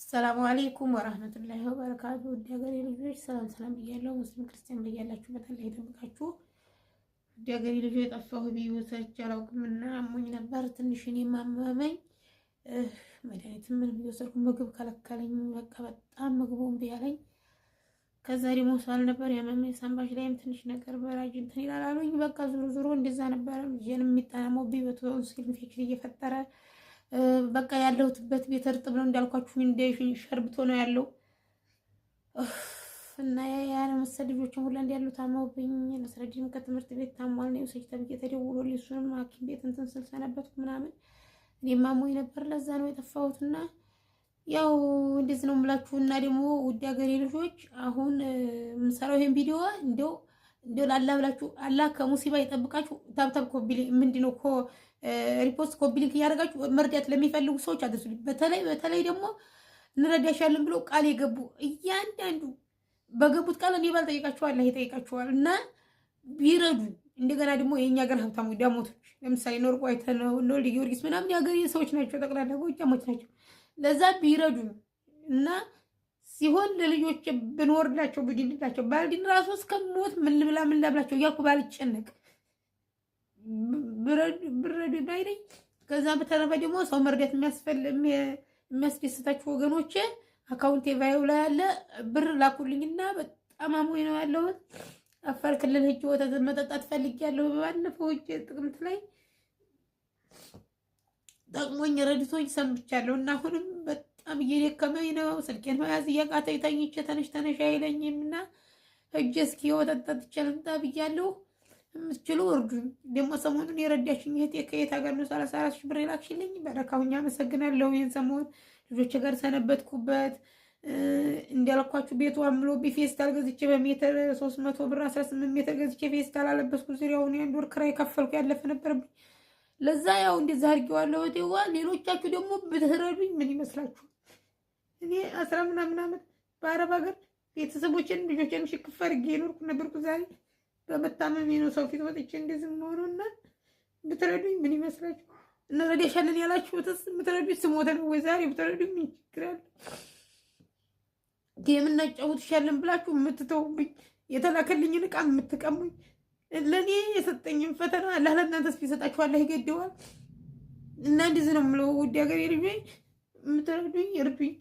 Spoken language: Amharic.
ሰላሙ አለይኩም ወራህመቱላሂ ወበረካቱ። ውድ ሀገሬ ልጆች ሰላም ብያለሁ። ሙስሊም ክርስቲያን ብያላችሁ በተለይ ይጠብቃችሁ። ውድ ሀገሬ ልጆች የጠፋሁ ቢዩ ሰርች አላውቅምና አሞኝ ነበር። ትንሽ እኔም አመመኝ። መድኃኒት ምን ቢወሰድኩ ምግብ ከለከለኝ። በቃ በጣም ምግቡ እምቢ አለኝ። ከዛ ደግሞ ሳል ነበር ያመመኝ። ሳምባሽ ላይም ትንሽ ነገር በራጅ እንትን ይላል አሉኝ። በቃ ዙሮ እንደዛ ነበር። ልጄንም የሚጣመው በቶንሲል ኢንፌክሽን እየፈጠረ በቃ ያለሁትበት ቤት እርጥብ ነው እንዳልኳችሁ እንደ ሸርብቶ ነው ያለው እና ያለ መሰል ልጆችን ሁላ እንዲያሉ ታመውብኝ ለስረዲም ከትምህርት ቤት ታሟል ነው ሰጅ ተብዬ ተደውሎልኝ እሱንም ሐኪም ቤት እንትን ስል ሰነበትኩ ምናምን እኔም አሞኝ ነበር። ለዛ ነው የጠፋሁትና ያው እንደዚህ ነው የምላችሁና ደግሞ ውድ ሀገሬ ልጆች አሁን የምሰራው ይሄን ቪዲዮ እንደው ላላ ብላችሁ አላህ ከሙሲባ ይጠብቃችሁ። ታብታብ ኮፒ ምንድነው እኮ ሪፖስት ኮፒ ሊንክ እያደረጋችሁ መርዳት ለሚፈልጉ ሰዎች አድርሱልኝ። በተለይ ደግሞ እንረዳሻለን ብለው ቃል የገቡ እያንዳንዱ በገቡት ቃል እኔ ባልጠይቃችሁ አላህ ይጠይቃችኋል እና ቢረዱ እንደገና ደግሞ የኛ ሀገር ሀብታሙ ዳሞቶች ለምሳሌ ኖርቆ አይተነው ነው ጊዮርጊስ ምናምን የሀገሬ ሰዎች ናቸው፣ ጠቅላላ ጎጃሞች ናቸው። ለዛ ቢረዱ እና ሲሆን ለልጆች ብንወርዳቸው ብድንላቸው ባልዲን ራሱ እስከሞት ምን ልብላቸው እያልኩ ባልጨነቅ ብረዱ ባይነኝ። ከዛ በተረፈ ደግሞ ሰው መርዳት የሚያስደስታችሁ ወገኖች አካውንቴ ቫይው ላይ ያለ ብር ላኩልኝና በጣም አሞኝ ነው ያለሁት። አፋር ክልል ሂጅ ወተት መጠጣት ፈልጌያለሁ። ባለፈው ሂጅ ጥቅምት ላይ ጠቅሞኝ ረድቶኝ ሰምቻለሁ እና አሁንም በጣም እየደከመኝ ነው። ስልኬን መያዝ እያቃተኝ ተኝቼ ተነሽ አይለኝም እና ሂጅ እስኪ ወተት ጠጥቼ ልምጣ ብያለሁ። የምትችሉ እርዱኝ። ደግሞ ሰሞኑን የረዳሽኝ እህቴ ከየት ሀገር ነው 34 ሺህ ብር የላክሽልኝ በረካሁኝ አመሰግናለሁ። ይህን ሰሞን ልጆች ጋር ሰነበትኩበት እንዳልኳችሁ ቤቱ አምሎ ፌስታል ገዝቼ በሜትር 300 ብር 18 ሜትር ገዝቼ ፌስታል አለበስኩ። ዙሪያውን የአንድ ወር ክራይ ከፈልኩ ያለፈ ነበረብኝ። ለዛ ያው እንደዛ አድርጌዋለሁ። እቴዋ ሌሎቻችሁ ደግሞ ብትረዱኝ ምን ይመስላችሁ? እኔ 10 ምናምን ዓመት በአረብ ሀገር ቤተሰቦችን ልጆችን ሽክፍ አድርጌ የኖርኩ ነበርኩ። ዛሬ በመታመሜ ነው ሰው ፊት ወጥቼ እንደዚህ የምሆነውና ብትረዱኝ ምን ይመስላችሁ? እንረዳሻለን ያላችሁትስ የምትረዱኝ ስሞተ ነው ወይ? ዛሬ ብትረዱኝ ምን ችግር አለ? የምናጫውትሻለን ብላችሁ የምትተውብኝ የተላከልኝን ዕቃ የምትቀሙኝ ለእኔ የሰጠኝን ፈተና አላህ ለእናንተ ቢሰጣችሁ አላህ ይገደዋል። እና እንደዚህ ነው የምለው ውድ ሀገሬ ልጆች የምትረዱኝ እርዱኝ።